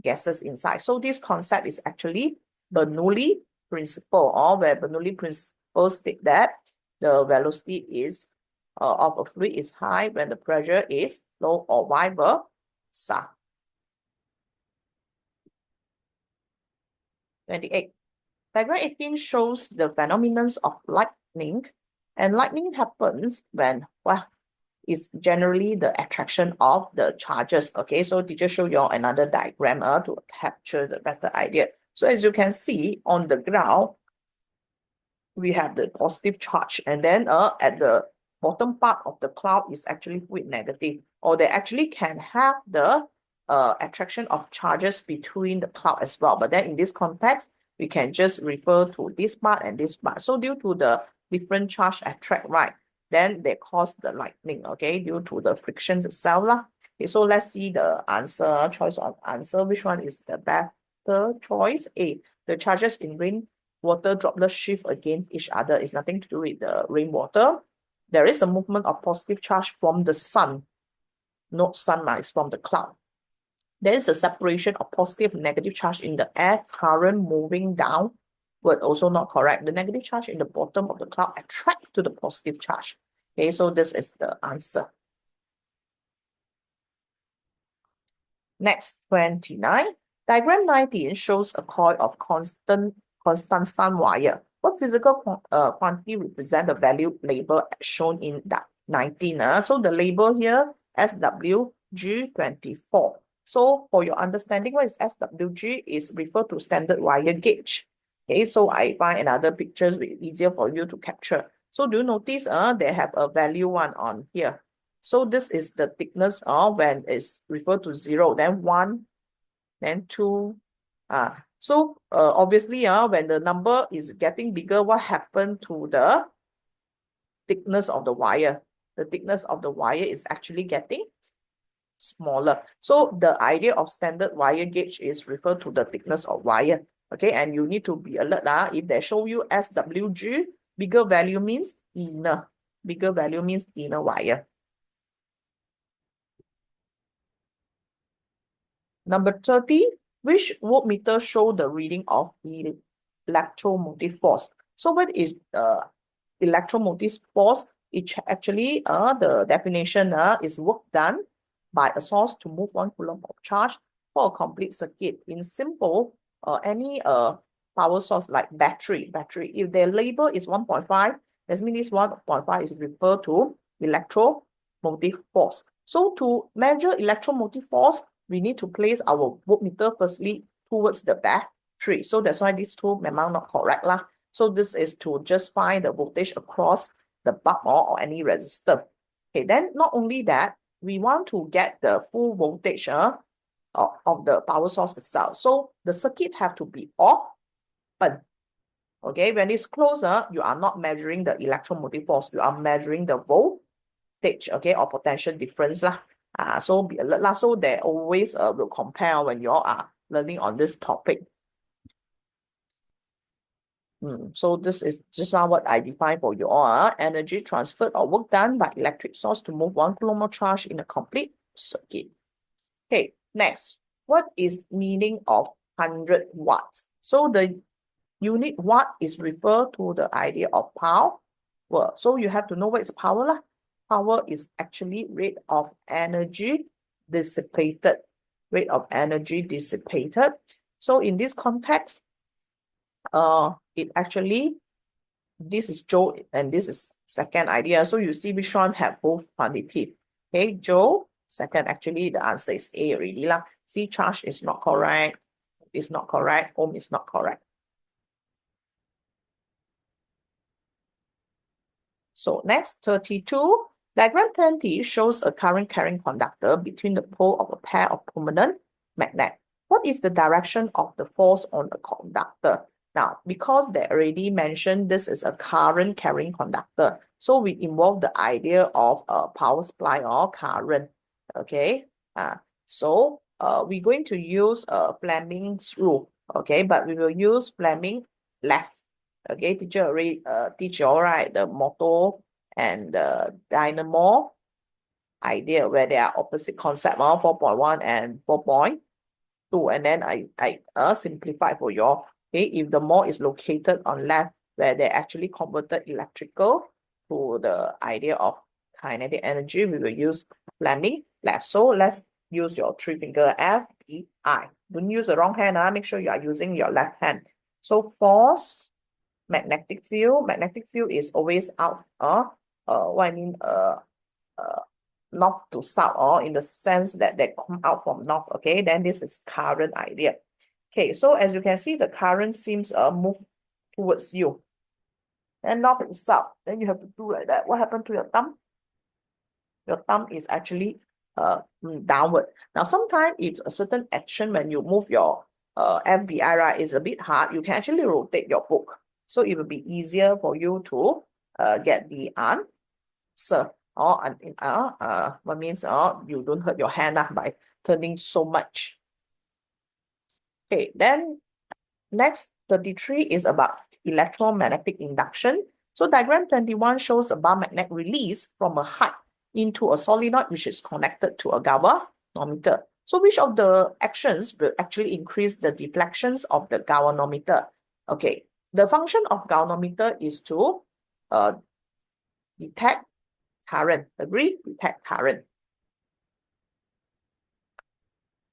[SPEAKER 1] gases inside. So this concept is actually Bernoulli principle, where Bernoulli principle state that the velocity is of a fluid is high when the pressure is low, or vice versa. 28. Diagram 18 shows the phenomenon of lightning, and lightning happens when, well, is generally the attraction of the charges. Okay, so teacher show you another diagram to capture the better idea. So as you can see on the ground, we have the positive charge, and then at the bottom part of the cloud is actually with negative, or they actually can have the attraction of charges between the cloud as well. But then in this context, we can just refer to this part and this part. So due to the different charge attract, right, then they cause the lightning, okay, due to the frictions itself. Okay, so let's see the answer, choice of answer. Which one is the better choice? A, the charges in rainwater droplets shift against each other. It's nothing to do with the rainwater. There is a movement of positive charge from the sun, not sunlight, it's from the cloud. There is a separation of positive and negative charge in the air current moving down, but also not correct. The negative charge in the bottom of the cloud attract to the positive charge. Okay, so this is the answer. Next, 29. Diagram 19 shows a coil of constant wire. What physical quantity represent the value label shown in that 19? So the label here, SWG24. So for your understanding, what is SWG is refer to standard wire gauge. Okay, so I find another pictures with easier for you to capture. So do you notice they have a value 1 on here. So this is the thickness when it's referred to 0, then 1, then 2. So obviously when the number is getting bigger, what happened to the thickness of the wire? The thickness of the wire is actually getting smaller. So the idea of standard wire gauge is referred to the thickness of wire. Okay, and you need to be alert. If they show you SWG, bigger value means thinner. Bigger value means thinner wire. Number 30, which voltmeter show the reading of the electromotive force? So what is electromotive force? It actually, the definition is work done by a source to move 1 coulomb of charge for a complete circuit. In simple, any power source like battery, if their label is 1.5, that means this 1.5 is referred to electromotive force. So to measure electromotive force, we need to place our voltmeter firstly towards the battery. So that's why these two memang not correct lah. So this is to just find the voltage across the bulb or any resistor. Okay, then not only that, we want to get the full voltage of the power source itself. So the circuit have to be open. Okay, when it's closer, you are not measuring the electromotive force, you are measuring the voltage, okay, or potential difference lah. So be alert lah. So they always will compare when you all are learning on this topic. So this is just now what I defined for you all. Energy transferred or work done by electric source to move 1 coulomb of charge in a complete circuit. Okay, next, what is meaning of 100 watts? So the unit watt is referred to the idea of power. So you have to know what is power lah. Power is actually rate of energy dissipated. Rate of energy dissipated. So in this context, it actually, this is joule and this is second idea. So you see which one have both quantity. Okay, joule, second, actually the answer is A already lah. See, charge is not correct. It's not correct. Ohm is not correct. So next, 32. Diagram 20 shows a current carrying conductor between the pole of a pair of permanent magnet. What is the direction of the force on the conductor? Now, because they already mentioned this is a current carrying conductor, so we involve the idea of a power supply or current. Okay, so we're going to use Fleming's rule. Okay, but we will use Fleming left. Okay, teacher already teach you all right the motor and the dynamo idea where they are opposite concept, 4.1 and 4.2, and then I simplify for you all. Okay, if the mole is located on left, where they actually converted electrical to the idea of kinetic energy, we will use Fleming left. So let's use your three finger F, B, I. Don't use the wrong hand. Make sure you are using your left hand. So force, magnetic field. Magnetic field is always out. North to south, or in the sense that they come out from north. Okay, then this is current idea. Okay, so as you can see, the current seems move towards you. And north to south. Then you have to do like that. What happened to your thumb? Your thumb is actually downward. Now, sometimes if a certain action when you move your FBI, right, is a bit hard, you can actually rotate your book. So it will be easier for you to get the answer. What means you don't hurt your hand by turning so much. Okay, then next 33 is about electromagnetic induction. So diagram 21 shows a bar magnet release from a height into a solenoid which is connected to a galvanometer. So which of the actions will actually increase the deflections of the galvanometer? Okay, the function of galvanometer is to detect current. Agree? Detect current.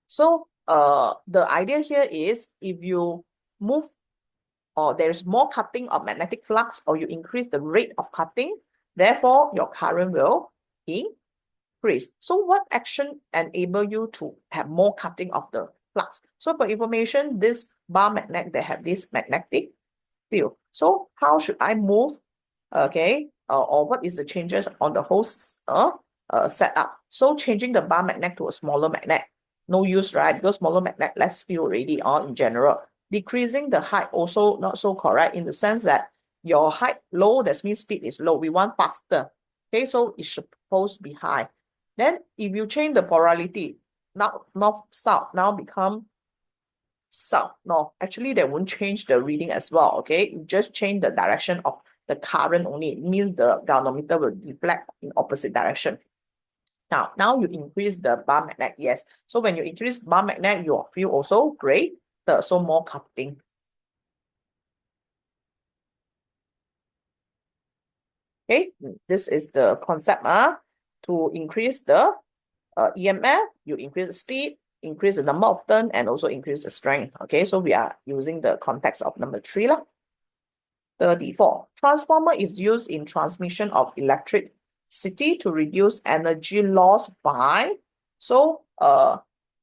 [SPEAKER 1] So the idea here is if you move or there's more cutting of magnetic flux, or you increase the rate of cutting, therefore your current will increase. So what action enable you to have more cutting of the flux? So for information, this bar magnet, they have this magnetic field. So how should I move? Okay, or what is the changes on the whole setup? So changing the bar magnet to a smaller magnet, no use, right? Because smaller magnet, less field already in general. Decreasing the height also not so correct, in the sense that your height low, that means speed is low. We want faster. Okay, so it's supposed to be high. Then if you change the polarity, now north south now become south north. Actually, they won't change the reading as well. Okay, you just change the direction of the current only. It means the galvanometer will deflect in opposite direction. Now you increase the bar magnet, yes. So when you increase bar magnet, your field also greater, so more cutting. Okay, this is the concept to increase the EMF, you increase the speed, increase the number of turn, and also increase the strength. Okay, so we are using the context of number 3 lah. 34. Transformer is used in transmission of electricity to reduce energy loss by. So,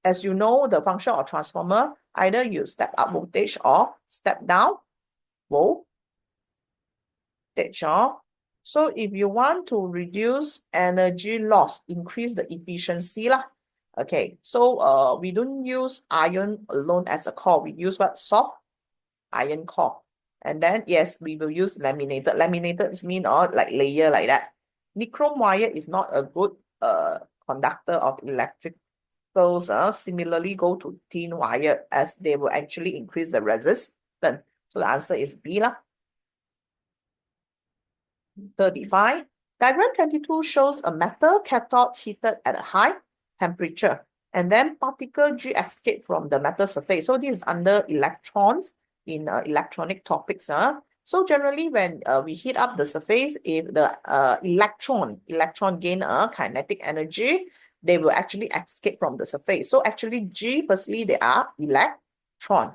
[SPEAKER 1] as you know, the function of transformer, either you step up voltage or step down voltage. So if you want to reduce energy loss, increase the efficiency lah. Okay, so we don't use iron alone as a core. We use what? Soft iron core. And then, yes, we will use laminated. Laminated means like layer like that. Nichrome wire is not a good conductor of electricals. Similarly, go to thin wire as they will actually increase the resistance. So the answer is B lah. 35. Diagram 22 shows a metal cathode heated at a high temperature. And then particle G escape from the metal surface. So this is under electrons in electronic topics. So generally when we heat up the surface, if the electron gain kinetic energy, they will actually escape from the surface. So actually G, firstly, they are electron.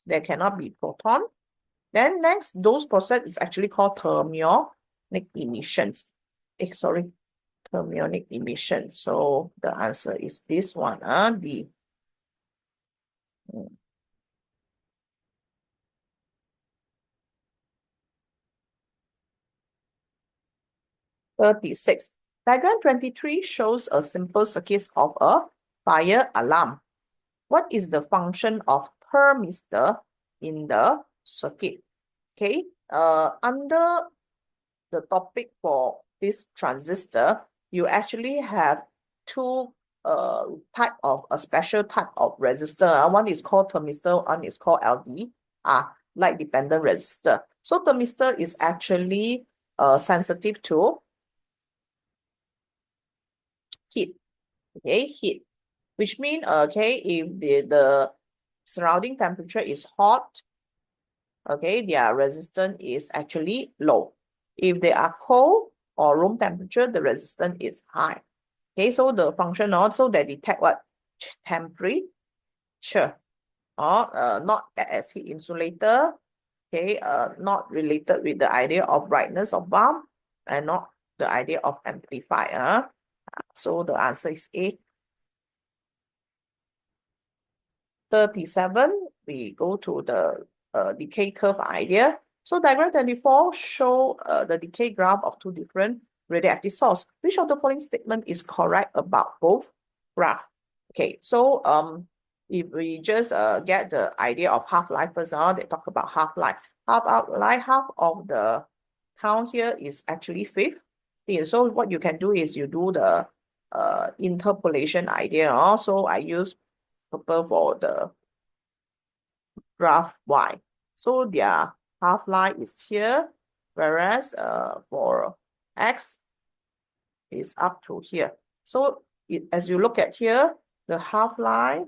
[SPEAKER 1] There cannot be proton. Then next, those process is actually called thermionic emissions. Thermionic emission. So the answer is this one, D. 36. Diagram 23 shows a simple circuit of a fire alarm. What is the function of thermistor in the circuit? Okay, under the topic for this transistor, you actually have two special type of resistor. One is called thermistor, one is called LDR, light dependent resistor. So thermistor is actually sensitive to heat. Okay, heat, which means if the surrounding temperature is hot, okay, their resistance is actually low. If they are cold or room temperature, the resistance is high. Okay, so the function also they detect what? Temperature. Or not as heat insulator. Okay, not related with the idea of brightness of bulb and not the idea of amplifier. So the answer is A. 37, we go to the decay curve idea. So diagram 24 show the decay graph of two different radioactive source. Which of the following statement is correct about both graph? Okay, so if we just get the idea of half-life first, they talk about half-life. Half of the count here is actually 15. So what you can do is you do the interpolation idea. So I use purple for the graph Y. So their half-life is here, whereas for X is up to here. So as you look at here, the half-life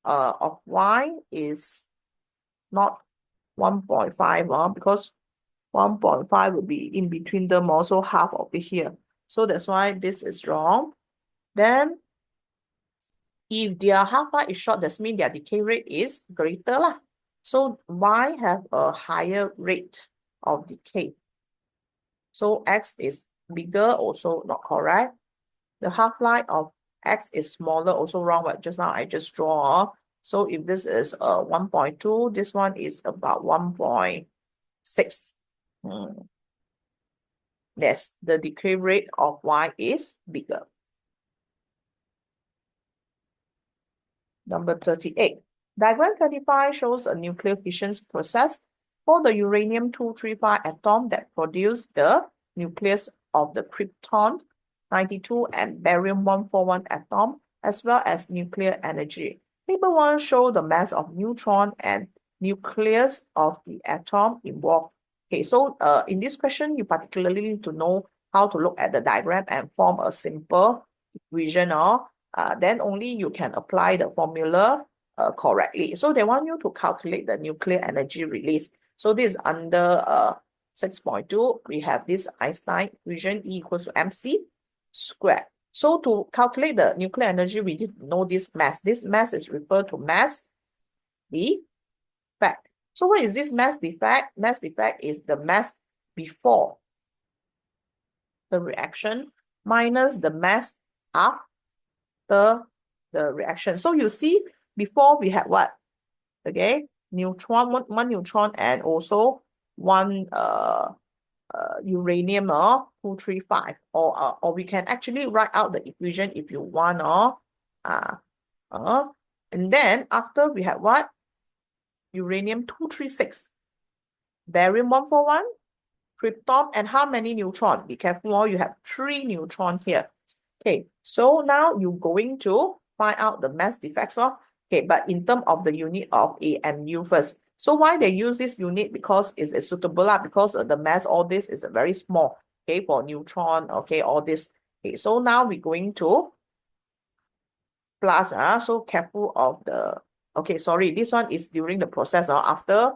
[SPEAKER 1] of Y is not 1.5 because 1.5 will be in between them, also half of it here. So that's why this is wrong. Then if their half-life is short, that means their decay rate is greater lah. So Y have a higher rate of decay. So X is bigger, also not correct. The half-life of X is smaller, also wrong, but just now I just draw. So if this is 1.2, this one is about 1.6. Yes, the decay rate of Y is bigger. Number 38. Diagram 35 shows a nuclear fission process for the uranium-235 atom that produce the nucleus of the krypton-92 and barium-141 atom, as well as nuclear energy. Table 1 shows the mass of neutron and nucleus of the atom involved. Okay, so in this question, you particularly need to know how to look at the diagram and form a simple equation. Then only you can apply the formula correctly. So they want you to calculate the nuclear energy release. So this is under 6.2. We have this Einstein equation, E equals to mc squared. So to calculate the nuclear energy, we need to know this mass. This mass is referred to mass defect. So what is this mass defect? Mass defect is the mass before the reaction minus the mass after the reaction. So you see, before we had what? Okay, neutron, one neutron, and also one uranium 235. Or we can actually write out the equation if you want. And then after we have what? Uranium 236. Barium 141. Krypton, and how many neutron? Be careful, you have 3 neutron here. Okay, so now you're going to find out the mass defects. Okay, but in terms of the unit of AMU first. So why they use this unit? Because it's suitable because the mass, all this is very small. Okay, for neutron, okay, all this. Okay, so now we're going to plus, so careful of the, okay, sorry, this one is during the process after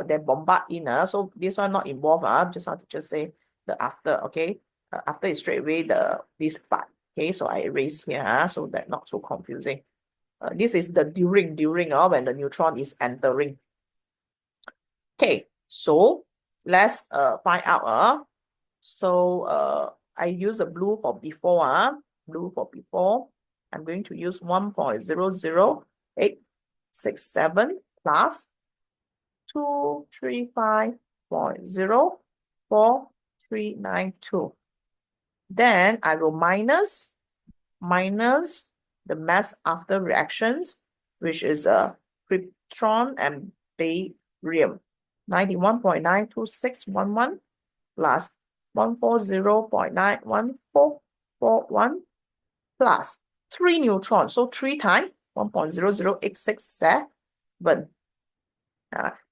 [SPEAKER 1] they bombard in, so this one not involved, just have to just say the after, okay, after is straight away this part, okay, so I erase here, so that not so confusing. This is the during when the neutron is entering. Okay, so let's find out. So I use a blue for before, blue for before. I'm going to use 1.00867 plus 235.04392. Then I will minus the mass after reactions, which is krypton and barium. 91.92611 plus 140.91441 plus 3 neutrons. So 3 times 1.00867.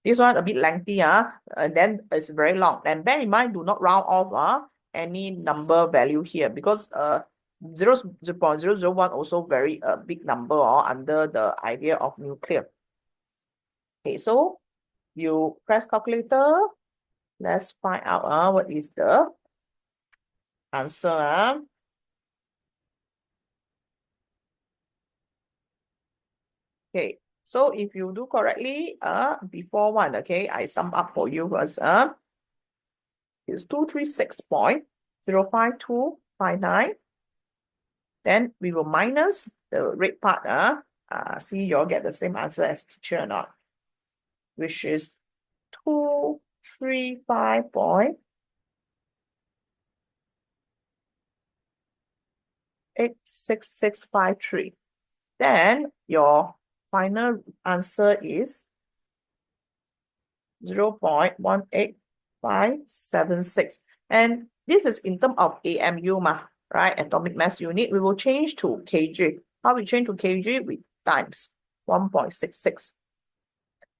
[SPEAKER 1] This one a bit lengthy, and then it's very long. And bear in mind, do not round off any number value here, because 0.001 also very big number under the idea of nuclear. Okay, so you press calculator. Let's find out what is the answer. Okay, so if you do correctly, before one, okay, I sum up for you first. It's 236.05259. Then we will minus the red part. See, you'll get the same answer as teacher or not, which is 235.86653. Then your final answer is 0.18576. And this is in terms of AMU, right? Atomic mass unit. We will change to kg. How we change to kg? We times 1.66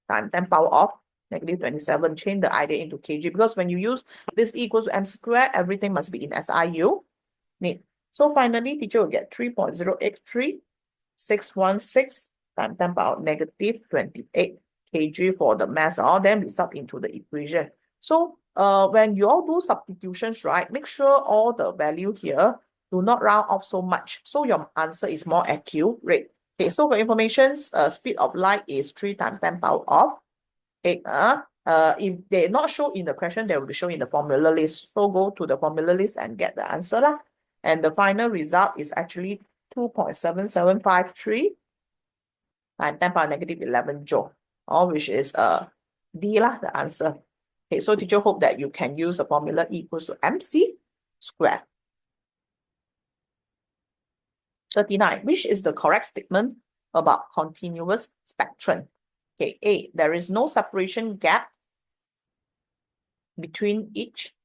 [SPEAKER 1] times 10 power of -27. Change the idea into kg, because when you use this equals to m squared, everything must be in SI unit. So finally, teacher will get 3.083616 times 10 power -28 kg for the mass. Then we sub into the equation. So when you all do substitutions, right, make sure all the value here do not round off so much, so your answer is more accurate. Okay, so for information, speed of light is 3 times 10 power of 8. If they're not shown in the question, they will be shown in the formula list. So go to the formula list and get the answer. And the final result is actually 2.7753 and 10 power -11 joule, which is D, the answer. Okay, so teacher hope that you can use the formula equals to MC squared. 39. Which is the correct statement about continuous spectrum? Okay, A, there is no separation gap between each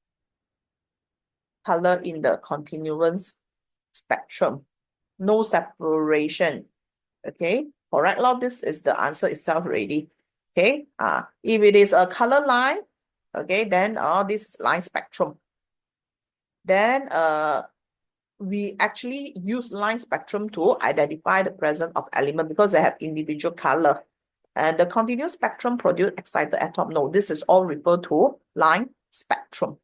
[SPEAKER 1] color in the continuous spectrum. No separation. Okay, correct. This is the answer itself already. Okay, if it is a color line, okay, then this is line spectrum. Then we actually use line spectrum to identify the presence of element because they have individual color. And the continuous spectrum produce excited atom. No, this is all referred to line spectrum.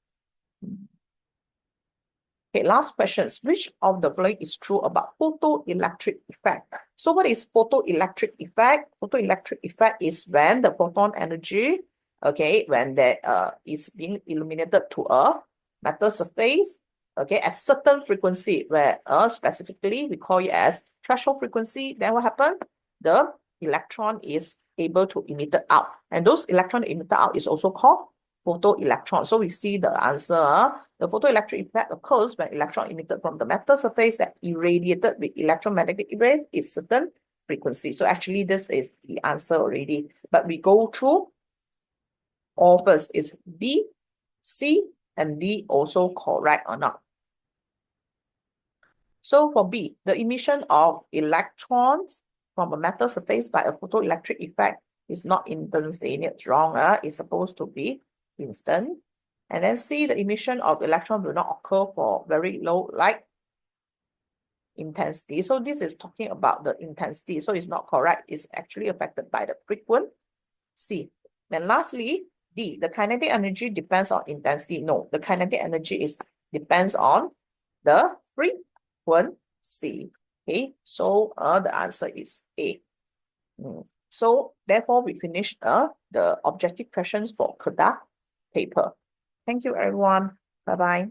[SPEAKER 1] Okay, last questions. Which of the following is true about photoelectric effect? So what is photoelectric effect? Photoelectric effect is when the photon energy, okay, when there is being illuminated to a metal surface, okay, at certain frequency, where specifically we call it as threshold frequency, then what happens? The electron is able to emit out. And those electron emitted out is also called photoelectron. So we see the answer. The photoelectric effect occurs when electron emitted from the metal surface that irradiated with electromagnetic wave is certain frequency. So actually this is the answer already. But we go through all first. Is B, C, and D also correct or not? So for B, the emission of electrons from a metal surface by a photoelectric effect is not instantaneous. Wrong. It's supposed to be instant. And then C, the emission of electron will not occur for very low light intensity. So this is talking about the intensity. So it's not correct. It's actually affected by the frequency. And lastly, D, the kinetic energy depends on intensity. No, the kinetic energy depends on the frequency. Okay, so the answer is A. So therefore, we finished the objective questions for Kedah paper. Thank you, everyone. Bye-bye.